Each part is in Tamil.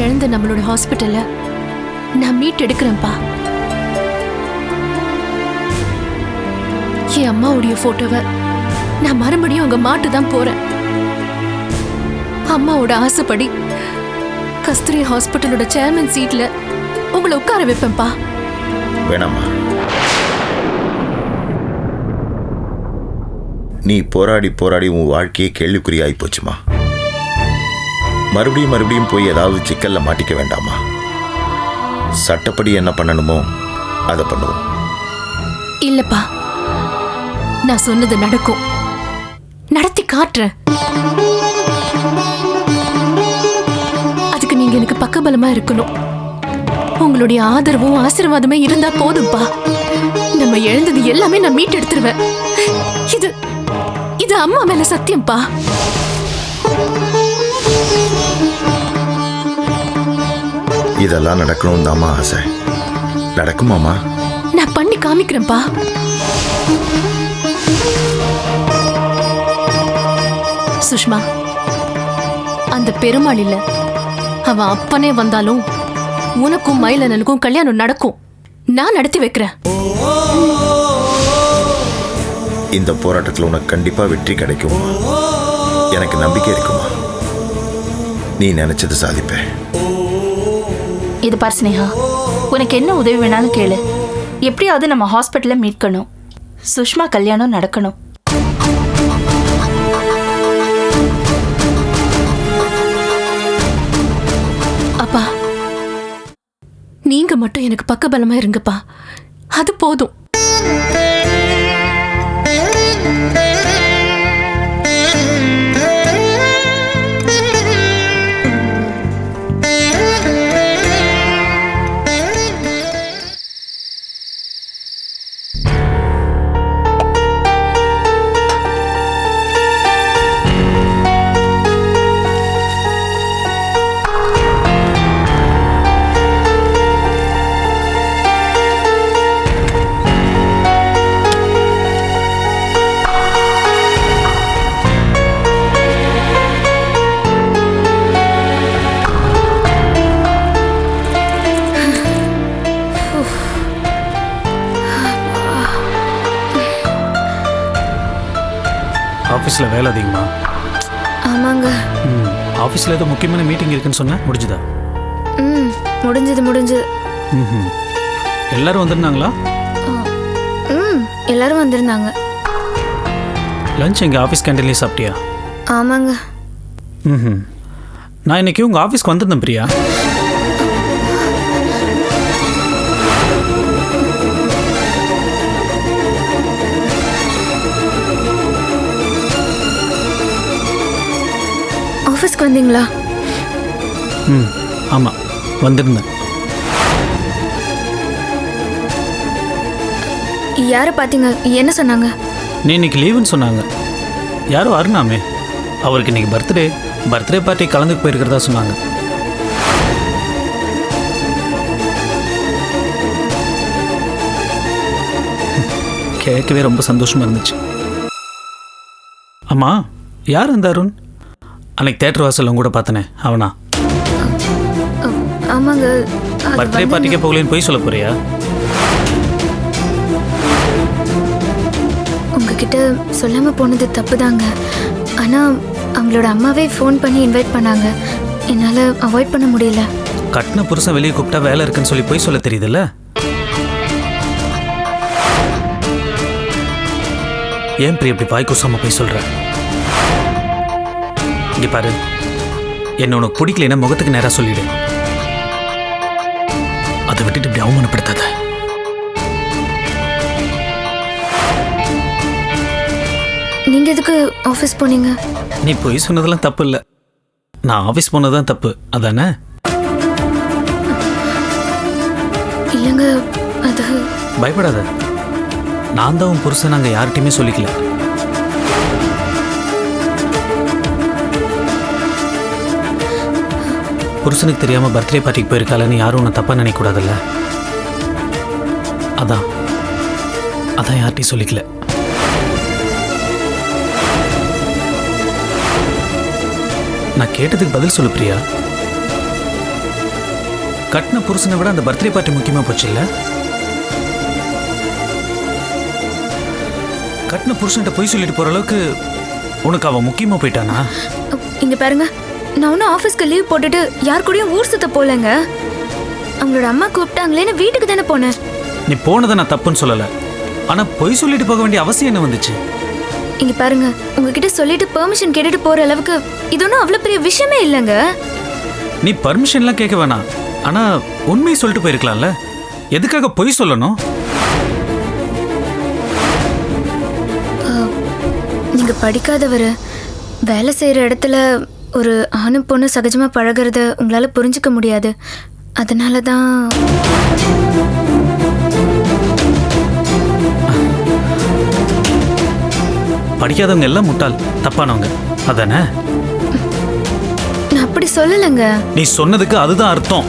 இழந்த நம்மளோட ஹாஸ்பிட்டல்ல நான் மீட் எடுக்கிறேன்ப்பா. என் அம்மாவுடைய போட்டோவை நான் மறுபடியும் அங்க மாட்டுதான் போறேன். அம்மாவோட ஆசைப்படி கஸ்தூரி ஹாஸ்பிட்டலோட சேர்மன் சீட்ல உங்களை உட்கார வைப்பேன்ப்பா. வேணாமா, நீ போராடி போராடி உன் வாழ்க்கையே கேள்விக்குறியாகி போச்சுமா. மறுபடியும் மறுபடியும் போய் ஏதாவது சிக்கல்ல மாட்டிக்க வேண்டாமா. சட்டப்படி என்ன பண்ணணுமோ அதை பண்ணுவோம். இல்லப்பா, நான் சொன்னது நடக்கும், நடத்தி காட்டுறேன். அதுக்கு நீங்க எனக்கு பக்கபலமா இருக்கணும். உங்களுடைய ஆதரவும் ஆசீர்வாதமே இருந்தா போதும்பா. நம்ம எழுந்தது எல்லாமே நான் மீட் எடுத்துருவேன். இது இது அம்மா மேல சத்தியம்பா. இதெல்லாம் நடக்கணும் தாமா ஆசை. நடக்குமாமா? நான் பண்ணி காமிக்கிறேன்ப்பா. சுஷ்மா, அந்த பெருமாள் இல்ல, அவன் அப்பனே வந்தாலும் உனக்கும் மயிலனுக்கும் கல்யாணம் நடக்கும். நான் நடத்தி வைக்கிறேன். இந்த போராட்டத்தில் உனக்கு கண்டிப்பா வெற்றி கிடைக்குமா? எனக்கு நம்பிக்கை இருக்குமா? நீ நினைச்சது சாதிப்ப. இது பார் ஸ்னேகா, உனக்கு என்ன உதவி வேணாலும் கேளு. எப்படியாவது நம்ம ஹாஸ்பிட்டல்ல மீட்கணும். சுஷ்மா கல்யாணம் நடக்கணும். அப்பா, நீங்க மட்டும் எனக்கு பக்கபலமா இருங்கப்பா. அது போதும். ஆஃபீஸில் வேலை அதிகமா? ஆமாங்க. ஆஃபீஸில் ஏதோ முக்கியமான மீட்டிங் இருக்குன்னு சொன்ன, முடிஞ்சுதா? முடிஞ்சது. எல்லாரும் வந்திருந்தாங்களா? எல்லாரும் வந்திருந்தாங்க. லஞ்ச் எங்கள் ஆஃபீஸ் கேண்டீன்லேயே சாப்பிட்டியா? ஆமாங்க. நான் இன்னைக்கு உங்கள் ஆஃபீஸ்க்கு வந்திருந்தேன் பிரியா. ஆஃபீஸ்க்கு வந்தீங்களா? ஆமாம், வந்திருந்தேன். யாரை பார்த்தீங்க? என்ன சொன்னாங்க? நீ இன்னைக்கு லீவுன்னு சொன்னாங்க. யாரோ அருணாமே, அவருக்கு இன்னைக்கு பர்த்டே பார்ட்டி கலந்துக்கு போயிருக்கிறதா சொன்னாங்க. கேட்கவே ரொம்ப சந்தோஷமா இருந்துச்சு. அம்மா, யார் அந்த அருண்? அன்னைக்கு தேட்டர் வாசல் கூட பார்த்தனே, அவனா? ஆமாங்க. பர்த்டே பார்ட்டிக்கே போகலன்னு போய் சொல்ல போறியா? உங்ககிட்ட சொல்லாம போனது தப்புதாங்க. ஆனா அவங்களோட அம்மாவே ஃபோன் பண்ணி இன்வைட் பண்ணாங்க. என்னால அவாய்ட் பண்ண முடியல. கட்டின புருஷன் வெளியே கூப்பிட்டா வேலை இருக்குன்னு சொல்லி போய் சொல்ல தெரியுதுல்ல? ஏன் பிரியா இப்படி பாய் கூசாம போய் சொல்ற? இங்க பாரு, என்ன உனக்கு பிடிக்கலன்னா முகத்துக்கு நேரா சொல்லிடு. அதை விட்டுட்டு இப்படி அவமானப்படுத்தாத. நீங்க எதுக்கு ஆஃபீஸ் போனீங்க? நீ போய் சொன்னதெல்லாம் தப்பு இல்லை, நான் ஆஃபீஸ் போனதுதான் தப்பு, அதானே? இல்லைங்க, அது... பயப்படாத, நான் தான் உன் புருஷன் நாங்கள் யார்கிட்டையுமே சொல்லிக்கல. புருஷனுக்கு தெரியாமல் பர்த்டே பார்ட்டிக்கு போயிருக்காளன்னு யாரும் உன்னை தப்பாக நினைக்கக்கூடாதுல்ல. அதான் யார்கிட்டையும் சொல்லிக்கல. நான் கேட்டதுக்கு பதில் சொல்லு பிரியா. கட்டின புருஷனை விட அந்த பர்த்டே பார்ட்டி முக்கியமா போச்சு இல்ல? கட்டின புருஷன்கிட்ட போய் சொல்லிட்டு போற அளவுக்கு உனக்கு அவன் முக்கியமா போயிட்டானா? இங்க பாருங்க, நான் ஒன்றும் ஆஃபீஸ்க்கு லீவ் போட்டுட்டு யார் கூடயும் ஊர் சுத்த போலங்க. அவங்களோட அம்மா கூப்பிட்டாங்களேன்னு வீட்டுக்கு தானே போனேன். நீ போனதை நான் தப்புன்னு சொல்லல, ஆனா பொய் சொல்லிட்டு போக வேண்டிய அவசியம் என்ன வந்துச்சு? இங்க பாருங்க, உங்ககிட்ட சொல்லிட்டு பெர்மிஷன் கேட்டுட்டு போற அளவுக்கு இது ஒன்றும் அவ்வளோ பெரிய விஷயமே இல்லைங்க. நீ பர்மிஷன்லாம் கேட்க வேணாம், ஆனா உண்மையை சொல்லிட்டு போயிருக்கலாம்ல. எதுக்காக பொய் சொல்லணும்? நீங்க படிக்காதவர், வேலை செய்யற இடத்துல ஒரு ஆணும் பொண்ணு சகஜமா பழகிறத உங்களால புரிஞ்சுக்க முடியாது. அதனால தான் படிக்காதவங்க எல்லாம் முட்டாள், தப்பானவங்க அதானே? நான் அப்படி சொல்லலைங்க. நீ சொன்னதுக்கு அதுதான் அர்த்தம்.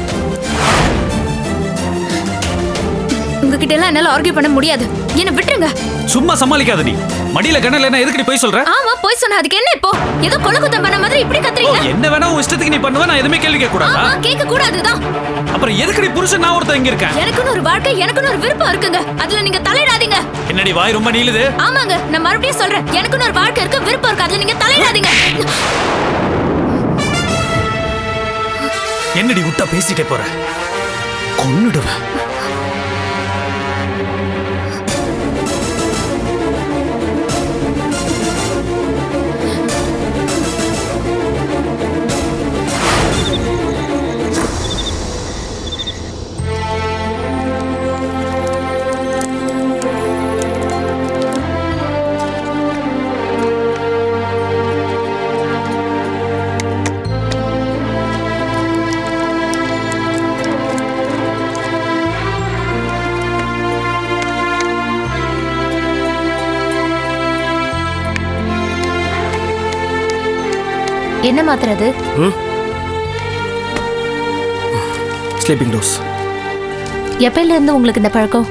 உங்ககிட்ட எல்லாம் என்னால ஆர்கியூ பண்ண முடியாது. என்ன விட்டுருங்க. சும்மா சமாளிக்காத. நீ மடியில கண்ணல என்ன எதுக்கு நீ போய் சொல்ற? ஆமா, போய் சொன்னா அதுக்கு என்ன? இப்போ ஏதோ கொலகுத்தம் பண்ண மாதிரி இப்படி கத்துறீங்க. என்ன வேணா உன் இஷ்டத்துக்கு நீ பண்ணுவ, நான் எதுமே கேள்வி கேட்க கூடாதா? ஆமா, கேட்க கூடாதுதான். அப்புறம் எதுக்கு நீ புருஷன் நான் ஒருத்தன் இங்க இருக்கேன்? எனக்குன்னு ஒரு வாழ்க்கை, எனக்குன்னு ஒரு விருப்பம் இருக்குங்க. அதுல நீங்க தலையிடாதீங்க. என்னடி வாய் ரொம்ப நீளுது? ஆமாங்க, நான் மறுபடியும் சொல்றேன், எனக்குன்னு ஒரு வாழ்க்கை இருக்கு, விருப்பம் இருக்கு. அதுல நீங்க தலையிடாதீங்க. என்னடி விட்டா பேசிட்டே போற? கொன்னுடுவேன். என்ன மாத்திரை அது? Sleeping dose. எப்பையில இருந்து உங்களுக்கு இந்த பழக்கம்?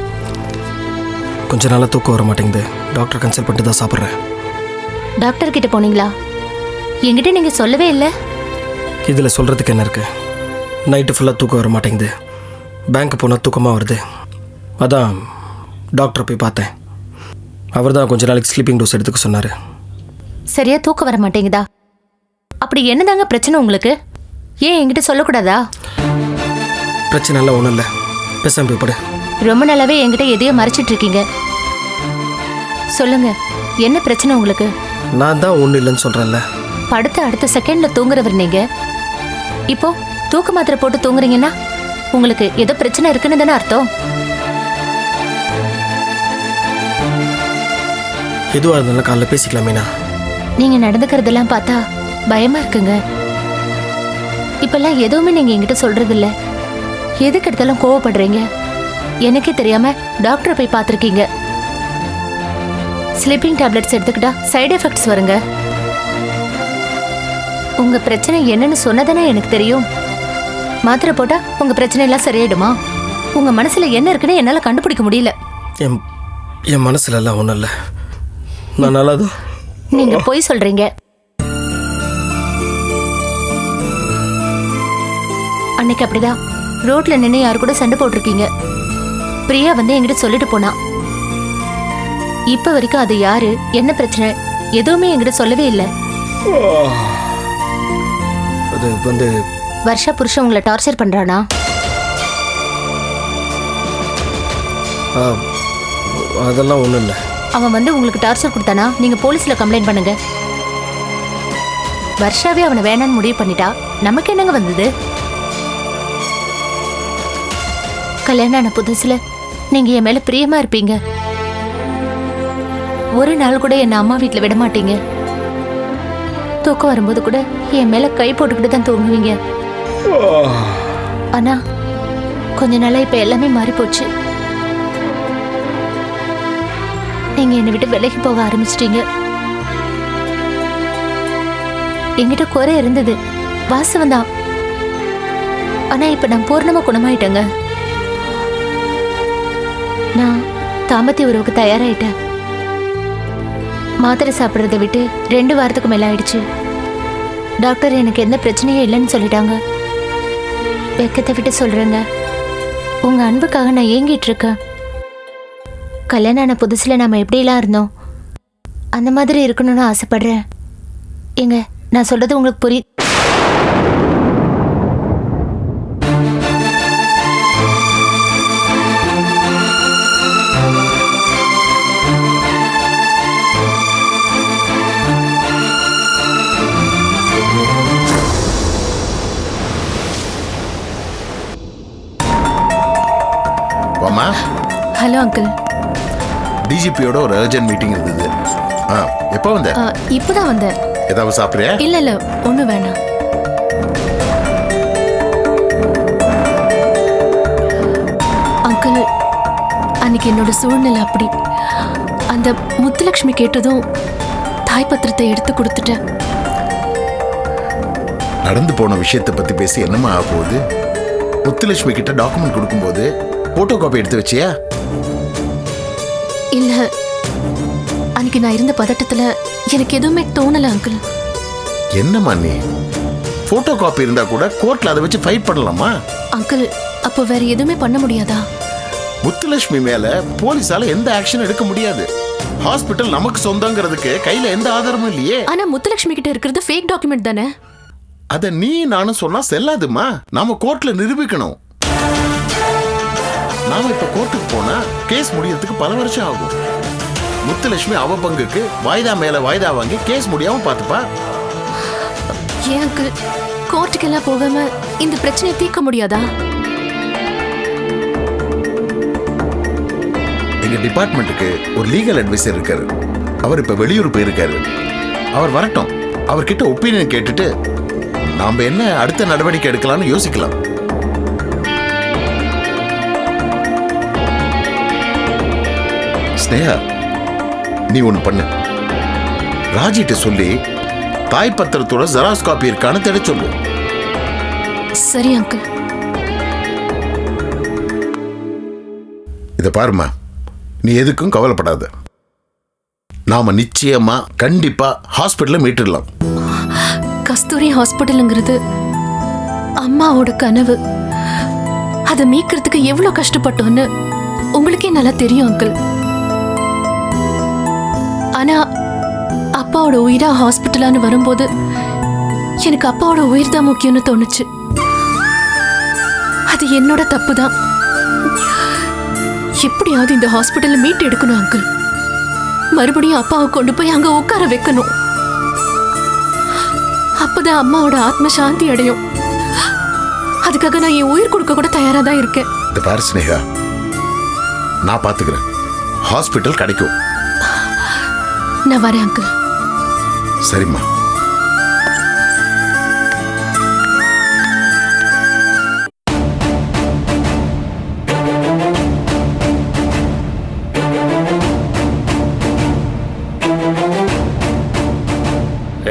கொஞ்ச நாளாக தூக்கம் வர மாட்டேங்குது. டாக்டர் கன்சல்ட் பண்ணிட்டு தான் சாப்பிட்றேன். டாக்டர் கிட்ட போனீங்களா? என்கிட்ட நீங்க சொல்லவே இல்லை. இதில் சொல்கிறதுக்கு என்ன இருக்குது? நைட்டு ஃபுல்லாக தூக்கம் வர மாட்டேங்குது. பேங்க்கு போனால் தூக்கமாக வருது. அதான் டாக்டரை போய் பார்த்தேன். அவர் தான் கொஞ்ச நாளைக்கு ஸ்லீப்பிங் டோஸ் எடுத்துக்க சொன்னார். சரியா தூக்கம் வர மாட்டேங்குதா? அப்படி என்னதாங்க பிரச்சனை உங்களுக்கு? ஏன் என்கிட்ட சொல்லக்கூடாதா? பிரச்சனை எல்லாம் ஒன்றும் இல்லை, பேசாம போய் படு. ரொம்ப நாளாவே என்கிட்ட எதையோ மறைச்சிட்டு இருக்கீங்க. சொல்லுங்க, என்ன பிரச்சனை உங்களுக்கு? நான் தான் ஒன்றும் இல்லைன்னு சொல்கிறேன்ல. படுத்த அடுத்த செகண்ட்ல தூங்குறவர் நீங்க. இப்போ தூக்க மாத்திரை போட்டு தூங்குறீங்கன்னா உங்களுக்கு ஏதோ பிரச்சனை இருக்குன்னு தானே அர்த்தம். எதுவாக இருந்தாலும் காலைல பேசிக்கலாம் மீனா. நீங்க நடந்துக்கிறதெல்லாம் பார்த்தா பயமா இருக்குங்க. இப்பெல்லாம் எதுவுமே நீங்க என்கிட்ட சொல்றது இல்ல. எதுக்கு எடுத்தாலும் கோவப்படுறீங்க. எனக்கே தெரியாம டாக்டரை போய் பார்த்துருக்கீங்க. ஸ்லீப்பிங் டேப்லெட்ஸ் எடுத்துக்கிட்டா சைடு எஃபெக்ட்ஸ் வருங்க. உங்க பிரச்சனை என்னன்னு சொன்னதானே எனக்கு தெரியும். மாத்திரை போட்டா உங்க பிரச்சனை எல்லாம் சரியாயிடுமா? உங்க மனசுல என்ன இருக்குன்னு என்னால கண்டுபிடிக்க முடியல. என் மனசுல எல்லாம் ஒன்றும் இல்லை. நான் நல்லாதான். நீங்க போய் சொல்றீங்க. அன்னைக்கு அப்படிதான் ரோட்ல நின்று யாரு கூட சண்டை போட்டிருக்கீங்க. பிரியா வந்து என்கிட்ட சொல்லிட்டு போனா. இப்ப வரைக்கும் அது யாரு, என்ன பிரச்சனை எதுவுமே என்கிட்ட சொல்லவே இல்லை. அது வந்து வருஷா புருஷன் உங்களை டார்ச்சர் பண்றானா? அதெல்லாம் ஒன்றும் இல்லை. அவன் வந்து உங்களுக்கு டார்ச்சர் கொடுத்தானா நீங்க போலீஸ்ல கம்ப்ளைண்ட் பண்ணுங்க. வருஷாவே அவனை வேணான்னு முடிவு பண்ணிட்டா நமக்கு என்னங்க வந்தது? கல்யாணம் ஆன புதுசுல நீங்க என் மேல பிரியமா இருப்பீங்க. ஒரு நாள் கூட என்ன அம்மா வீட்டுல விட மாட்டீங்க. தூக்கம் வரும்போது கூட என் மேல கை போட்டுக்கிட்டு தான் தூங்குவீங்க. ஆனா கொஞ்ச நாளா இப்ப எல்லாமே மாறி போச்சு. நீங்க என்னை விட்டு விலகி போக ஆரம்பிச்சிட்டீங்க. என்கிட்ட குறை இருந்தது, வாசவன் தான். ஆனா இப்ப நான் பூர்ணமா குணமாயிட்டேங்க. நான் தாம்பத்திய உறவுக்கு தயாராயிட்டேன். மாத்திரை சாப்பிட்றத விட்டு 2 வாரத்துக்கு மேல ஆயிடுச்சு. டாக்டர் எனக்கு எந்த பிரச்சனையும் இல்லைன்னு சொல்லிட்டாங்க. வெக்கத்தை விட்டு சொல்றேங்க. உங்க அன்புக்காக நான் ஏங்கிட்டு இருக்கேன். கல்யாணம் ஆன புதுசுல நாம எப்படிலாம் இருந்தோம் அந்த மாதிரி இருக்கணும்னு ஆசைப்படுறேன். ஏங்க, நான் சொல்றது உங்களுக்கு புரியுது? வாமா. Hello uncle. டிஜிபியோட ஒரு அர்ஜென்ட் மீட்டிங் இருந்தது. எப்போ வந்த? இப்போதான் வந்தேன். ஏதாவது சாப்பிட்றியா? இல்ல ஒன்றும் வேணாம். அங்கிள், அன்னைக்கு என்னோட சூழ்நிலை அப்படி. அந்த முத்துலட்சுமி கேட்டதும் தாய் பத்திரத்தை எடுத்து கொடுத்துட்டேன். நடந்து போன விஷயத்தை பத்தி பேசி என்னமா ஆக போகுது? முத்துலட்சுமி கிட்ட டாக்குமெண்ட் கொடுக்கும்போது போட்டோ காப்பி எடுத்து வச்சியா? இல்ல, அன்னைக்கு நான் இருந்த பதட்டத்துல எனக்கு எதுவுமே தோணல அங்கிள். என்னம்மா நீ? போட்டோ காப்பி இருந்தா கூட கோர்ட்ல அதை வச்சு ஃபைட் பண்ணலாமா? அங்கிள், அப்போ வேற எதுவுமே பண்ண முடியாதா? முத்துலட்சுமி மேல போலீஸால எந்த ஆக்ஷன் எடுக்க முடியாது. ஹாஸ்பிட்டல் நமக்கு சொந்தங்கிறதுக்கு கையில எந்த ஆதாரமும் இல்லையே. ஆனா முத்துலட்சுமி கிட்ட இருக்கிறது ஃபேக் டாக்குமெண்ட் தானே? அத நீ நானும் சொன்னா செல்லாதுமா. நாம கோர்ட்ல நிரூபிக்கணும். நாம இப்ப கோர்ட்டுக்கு போனா கேஸ் முடியறதுக்கு பல வருஷம் ஆகும். முத்துலட்சுமி அவ பங்குக்கு வாய்தா மேல வாய்தா வாங்கி கேஸ் முடியாம பாத்துப்பா. ஏன் அங்கிள், கோர்ட்டுக்கெல்லாம் போகாம இந்த பிரச்சனையை தீர்க்க முடியாதா? எங்க டிபார்ட்மெண்ட்டுக்கு ஒரு லீகல் அட்வைசர் இருக்காரு. அவர் இப்ப வெளியூர் போயிருக்காரு. அவர் வரட்டும். அவர்கிட்ட ஒப்பீனியன் கேட்டுட்டு நாம என்ன அடுத்த நடவடிக்கை எடுக்கலாம்னு யோசிக்கலாம். ஸ்னேகா, நீ ஒண்ணு பண்ணு. ராஜிட்ட சொல்லி தாய் பத்திரத்தோட ஜெராக்ஸ் காப்பி இருக்கான்னு தேட சொல்லு. சரி அங்கிள். இத பாருமா, நீ எதுக்கும் கவலைப்படாத. நாம நிச்சயமா கண்டிப்பா ஹாஸ்பிட்டல்ல மீட்டுடலாம். கஸ்தூரி ஹாஸ்பிட்டலுங்கிறது அம்மாவோட கனவு. அதை மீட்கிறதுக்கு எவ்வளவு கஷ்டப்பட்டோன்னு உங்களுக்கே நல்லா தெரியும் அங்கிள். ஆனா அப்பாவோட உயிரா ஹாஸ்பிட்டலான்னு வரும்போது எனக்கு அப்பாவோட உயிர் தான் முக்கியம்னு தோணுச்சு. அது என்னோட தப்பு தான். எப்படியாவது இந்த ஹாஸ்பிட்டல்ல மீட் எடுக்கணும் அங்கிள். மறுபடியும் அப்பாவை கொண்டு போய் அங்க உட்கார வைக்கணும். அப்பதான் அம்மாவோட ஆத்ம சாந்தி அடையும். அதுக்காக நான் என் உயிர் கொடுக்க கூட தயாரா தான் இருக்கேன். இந்த பாரு ஸ்னேகா, நான் பாத்துக்கிறேன். ஹாஸ்பிட்டல் கிடைக்கும். நான் வரேன் அங்கிள். சரிம்மா.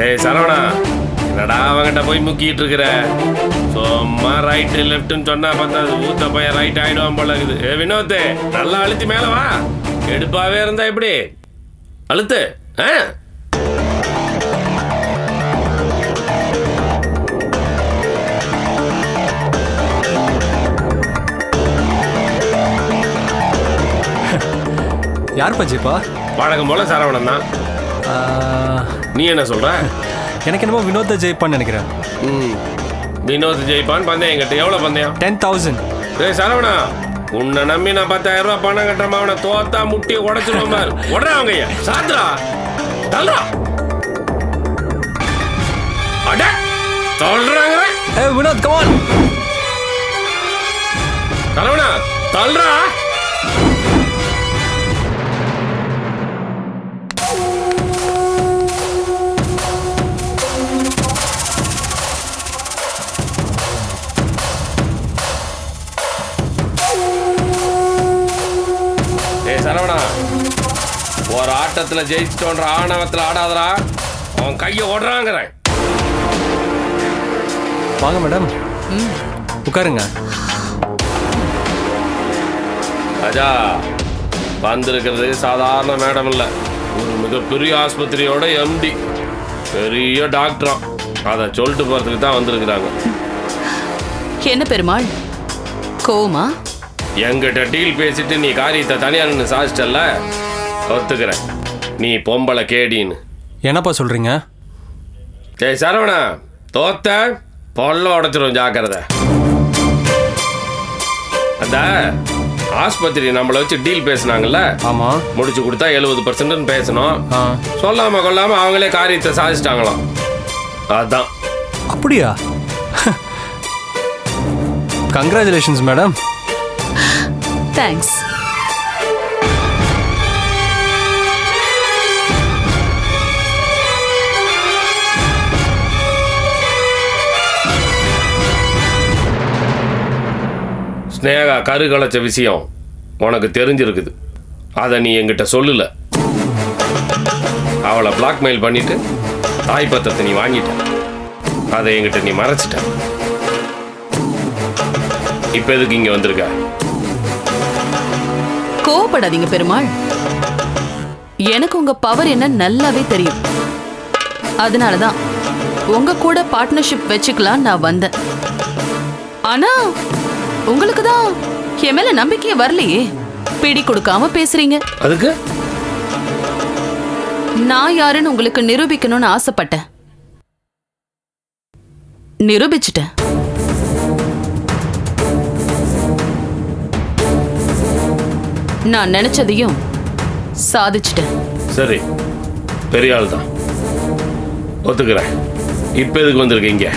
ஏய் சரவணா, என்னடா அவங்கிட்ட போய் முக்கிட்டு இருக்கிற? சும்மா ரைட்டு லெஃப்ட்னு சொன்னா பார்த்தா ஊத்த பையன் ரைட் ஆயிடுவான் போல இருக்குது. ஏ வினோத், நல்லா அழுத்தி மேல வா. எடுப்பாவே இருந்தா எப்படி? அழுத்து. யார் பஜிப்பா? வழக்கம் போல சரவணன் தான். நீ என்ன சொல்ற? எனக்கு என்னமோ வினோத ஜெயிப்பான்னு நினைக்கிறேன். வினோத் ஜெயிப்பான் பந்தயம் என்கிட்ட. எவ்வளோ பந்தயம்? 10,000. ஏய் சரவணா, உன்னை நம்பி நான் 10,000 ரூபாய் பணம் கட்டுறமா? அவனை தோத்தா முட்டியை உடச்சிருவோம் பாரு. உடறா அவங்க ஐயா சாத்ரா தல்றா. அட தல்றாங்க. ஏய் வினோத், கம் ஆன். சரவணா தல்றா. சரவணா, ஒரு ஆட்டத்தில் ஜெயிச்சிட்டோன்ற ஆணவத்தில் ஆடாதரா. அவன் கையை ஓடுறாங்கிறேன். வாங்க மேடம், உட்காருங்க. ராஜா, வந்திருக்கிறது சாதாரண மேடம் இல்லை, ஒரு மிகப்பெரிய ஆஸ்பத்திரியோட எம்டி, பெரிய டாக்டரா. அதை சொல்லிட்டு போகிறதுக்கு தான் வந்திருக்கிறாங்க. என்ன பெருமாள் கோமா? எங்கிட்ட டீல் பேசிட்டு நீ காரியத்தை தனியா நின்று சாதிச்சிட்டல்ல, ஒத்துக்கிறேன். நீ பொம்பளை கேடின்னு. என்னப்பா சொல்கிறீங்க? சரி சரவணா, தோத்த பொல்ல உடைச்சிரும், ஜாக்கிரதை. அதான் ஆஸ்பத்திரி நம்மளை வச்சு டீல் பேசினாங்கல்ல, ஆமாம். முடிச்சு கொடுத்தா 70% பேசணும். ஆ, சொல்லாம கொள்ளாம அவங்களே காரியத்தை சாதிச்சிட்டாங்களாம். அதான். அப்படியா? Congratulations madam. தேங்க்ஸ். ஸ்னேகா கரு கலைச்ச விஷயம் உனக்கு தெரிஞ்சிருக்குது. அதை நீ என்கிட்ட சொல்லல. அவளை பிளாக்மெயில் பண்ணிட்டு தாய் பத்திரத்தை நீ வாங்கிட்ட. அதை என்கிட்ட நீ மறைச்சிட்ட. இப்ப எதுக்கு இங்க வந்திருக்க? கோவப்படாதீங்க பெருமாள். எனக்கு உங்க பவர் என்ன நல்லாவே தெரியும். அதனாலதான் உங்க கூட பார்ட்னர்ஷிப் வச்சுக்கலாம் நான் வந்தேன். ஆனா உங்களுக்கு தான் என் மேல நம்பிக்கையே வரலையே. பிடி கொடுக்காம பேசுறீங்க. அதுக்கு நான் யாருன்னு உங்களுக்கு நிரூபிக்கணும்னு ஆசைப்பட்டேன். நிரூபிச்சிட்டேன். நான் நினைச்சதையும் சாதிச்சிட்டேன். சரி, பெரிய ஆள் தான், ஒத்துக்கிறேன். இப்ப எதுக்கு வந்திருக்கீங்க?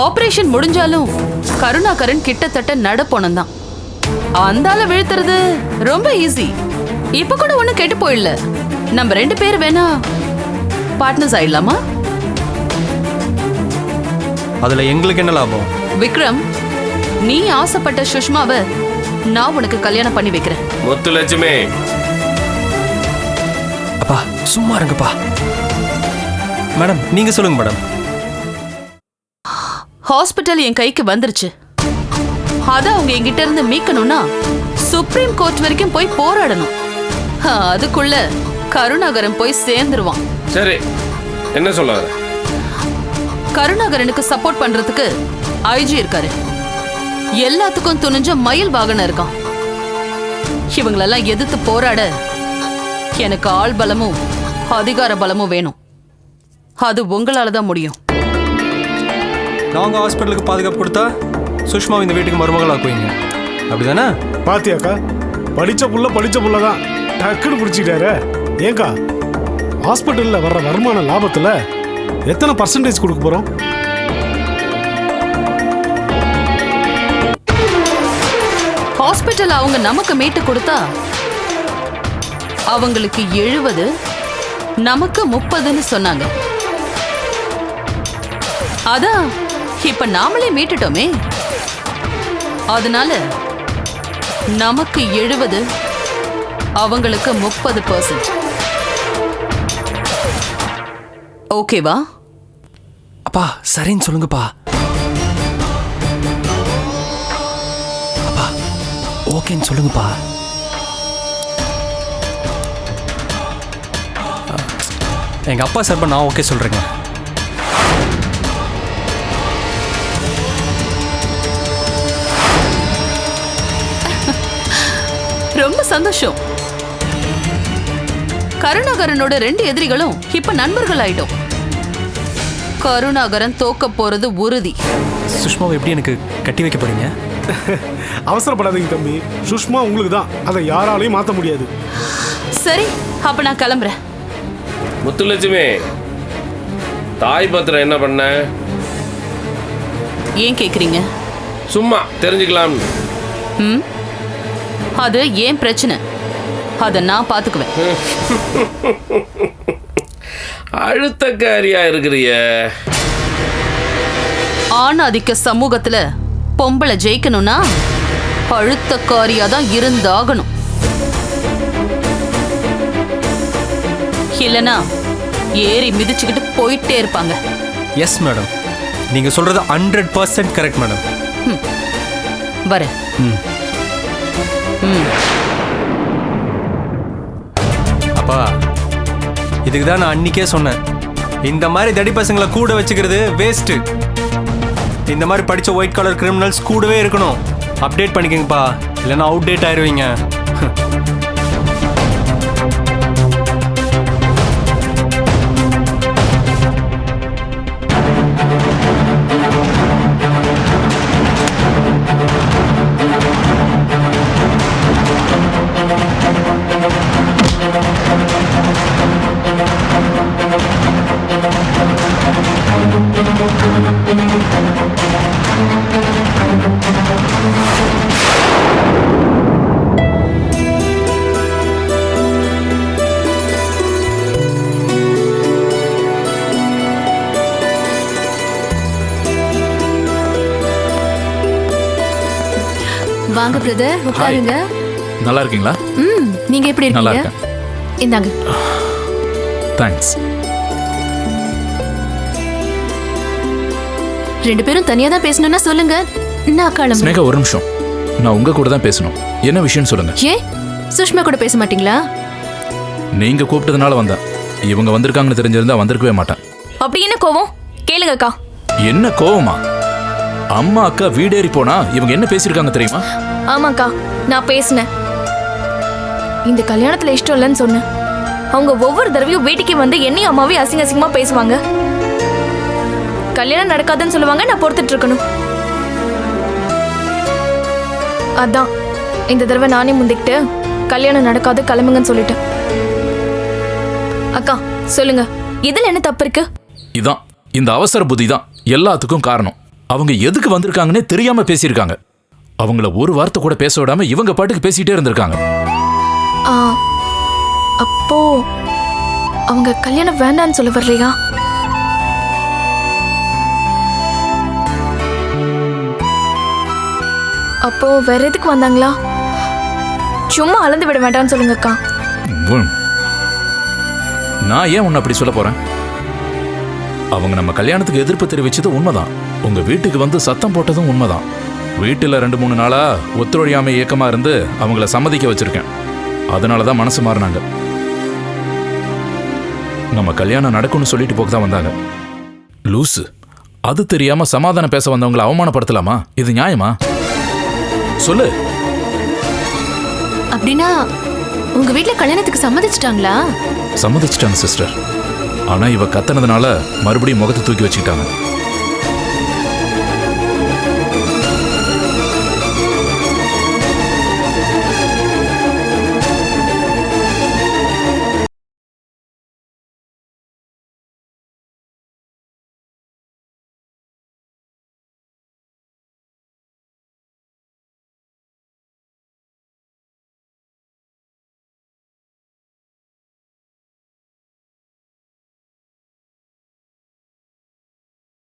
ஆபரேஷன் முடிஞ்சாலும் கருணாகரன் கிட்டத்தட்ட நடப்போனம் தான். அந்த ஆளை வீழ்த்துறது ரொம்ப ஈஸி. இப்ப கூட ஒண்ணு கெட்டு போயிடல. நம்ம 2 பேர் வேணா பார்ட்னர்ஸ் ஆயிடலாமா? அதில் எங்களுக்கு என்ன லாபம்? விக்ரம், நீ ஆசைப்பட்ட சுஷ்மாவை நான் உனக்கு கல்யாணம் பண்ணி வைக்கிறேன். முத்துலட்சுமி, அப்பா சும்மா இருங்கப்பா. மேடம் நீங்கள் சொல்லுங்க மேடம். ஹாஸ்பிட்டல் என் கைக்கு வந்துருச்சு. அத அவங்க என்கிட்ட இருந்து மீட்கணும்னா சுப்ரீம் கோர்ட் வரைக்கும் போய் போராடணும். அதுக்குள்ள கருணாகரன் போய் சேர்ந்துருவான். சரி, என்ன சொல்ல வர? கருணாகரனுக்கு சப்போர்ட் பண்றதுக்கு ஐஜி இருக்காரு. எல்லாத்துக்கும் துணிஞ்ச மயில் வாகனம் இருக்கான். இவங்களெல்லாம் எதிர்த்து போராட எனக்கு ஆள் பலமும் அதிகார பலமும் வேணும். அது உங்களால தான் முடியும். நாங்கள் ஹாஸ்பிட்டலுக்கு பாதுகாப்பு கொடுத்தா சுஷ்மா இந்த வீட்டுக்கு மருமகள் ஆக்குவீங்க, அப்படிதானே? பாத்தியாக்கா, படிச்ச புள்ள தான் டக்குன்னு பிடிச்சிட்டாரு. ஏங்கா, ஹாஸ்பிட்டலில் வர்ற வருமான லாபத்தில் எத்தனை பர்சன்டேஜ் கொடுக்க போகிறோம்? ஹாஸ்பிட்டல் அவங்க நமக்கு மீட்டு கொடுத்தா அவங்களுக்கு 70, நமக்கு 30ன்னு சொன்னாங்க. அதான் இப்ப நாமளே மீட்டுட்டோமே. அதனால நமக்கு 70, அவங்களுக்கு 30%. ஓகேவா? அப்பா சரின்னு சொல்லுங்கப்பா. அப்பா ஓகேன்னு சொல்லுங்கப்பா. எங்கள் அப்பா சார்பா நான் ஓகே சொல்கிறேங்க. ரொம்ப சந்தோஷம். கருணாகரனோட 2 எதிரிகளும் இப்ப நண்பர்கள் ஆயிட்டோம். கருணாகரன் தோக்க போறது உறுதி. சுஷ்மாவை எப்படி எனக்கு கட்டி வைக்க போறீங்க? அவசரப்படாதீங்க தம்பி, சுஷ்மா உங்களுக்கு தான், அதை யாராலையும் மாற்ற முடியாது. சரி, அப்ப நான் கிளம்புறேன். முத்துலட்சுமி, தாய் பத்திரம் என்ன பண்ண? ஏன் கேக்குறீங்க? சும்மா தெரிஞ்சுக்கலாம். அது ஏன் பிரச்சனை, அதை நான் பாத்துக்குவேன். அழுத்தக்காரியா இருக்கிறிய. ஆணாதிக்க சமூகத்துல பொம்பளை ஜெயிக்கணும்னா அழுத்தக்காரியா தான் இருந்தாகணும். இல்லனா ஏறி மிதிச்சுக்கிட்டு போயிட்டே இருப்பாங்க. எஸ் மேடம், நீங்க சொல்றது 100% கரெக்ட் மேடம். வரேன். அப்பா இதுக்கு தான் நான் அன்னைக்கே சொன்னேன், இந்த மாதிரி தடி பசங்களை கூட வச்சுக்கிறது வேஸ்ட்டு. இந்த மாதிரி படித்த ஒயிட் கலர் கிரிமினல்ஸ் கூடவே இருக்கணும். அப்டேட் பண்ணிக்கங்கப்பா, இல்லைன்னா அவுடேட் ஆயிடுவீங்க. வாங்க பிரதர், உட்காருங்க. நல்லா இருக்கீங்களா? நீங்க எப்படி நல்லா இருக்கீங்க? இருக்கேன். இந்தாங்க. தேங்க்ஸ். ரெண்டு பேரும் தனியா தான் பேசணும்னா சொல்லுங்க, நான் கிளம்புறேன். ஸ்னேகா ஒரு நிமிஷம், நான் உங்க கூட தான் பேசணும். என்ன விஷயம்னு சொல்லுங்க. ஏன் சுஷ்மா கூட பேச மாட்டீங்களா? நீங்க கூப்பிட்டதுனால வந்தேன். இவங்க வந்திருக்காங்கன்னு தெரிஞ்சிருந்தா வந்திருக்கவே மாட்டேன். அப்படி என்ன கோவம்? கேளுங்கக்கா. என்ன கோவமா? அம்மா அக்கா வீடேறி போனா இவங்க என்ன பேசியிருக்காங்க தெரியுமா? ஆமாக்கா, நான் பேசினேன். இந்த கல்யாணத்துல இஷ்டம் இல்லைன்னு சொன்னேன். அவங்க ஒவ்வொரு தடவையும் வீட்டுக்கு வந்து என்னையும் அம்மாவே அசிங்க அசிங்கமா பேசுவாங்க. கல்யாணம் நடக்காதுன்னு சொல்லுவாங்க, நான் பொறுத்துட்டு இருக்கணும். அதான் இந்த தடவை நானே முந்திக்கிட்டு கல்யாணம் நடக்காது, கிளம்புங்கன்னு சொல்லிட்டேன். அக்கா சொல்லுங்க, இதுல என்ன தப்பு இருக்கு? இதான் இந்த அவசர புத்தி தான் எல்லாத்துக்கும் காரணம். அவங்க எதுக்கு வந்திருக்காங்கன்னே தெரியாம பேசியிருக்காங்க. அவங்கள ஒரு வார்த்தை கூட பேச விடாம இவங்க பாட்டுக்கு பேசிட்டே இருந்திருக்காங்க. அப்போ அவங்க கல்யாணம் வேண்டான்னு சொல்ல வர்றியா? அப்போ வேற எதுக்கு வந்தாங்களா? சும்மா அளந்து விட வேண்டாம்னு சொல்லுங்கக்கா. நான் ஏன் உன்னை அப்படி சொல்ல போறேன்? அவங்க நம்ம கல்யாணத்துக்கு எதிர்ப்பு தெரிவிச்சது உண்மைதான். உங்க வீட்டுக்கு வந்து சத்தம் போட்டதும் உண்மைதான். வீட்டில் 2-3 நாளா ஒத்துழையாமை இயக்கமா இருந்து அவங்கள சம்மதிக்க வச்சிருக்கேன். அதனாலதான் மனசு மாறினாங்க. நம்ம கல்யாணம் நடக்கும்னு சொல்லிட்டு போக தான் வந்தாங்க. லூசு, அது தெரியாம சமாதானம் பேச வந்தவங்களை அவமானப்படுத்தலாமா? இது நியாயமா? சொல்லு. அப்படின்னா உங்க வீட்ல கல்யாணத்துக்கு சம்மதிச்சிட்டாங்களா? சம்மதிச்சிட்டாங்க சிஸ்டர். ஆனா இவ கத்தனதுனால மறுபடியும் முகத்தை தூக்கி வச்சுக்கிட்டாங்க.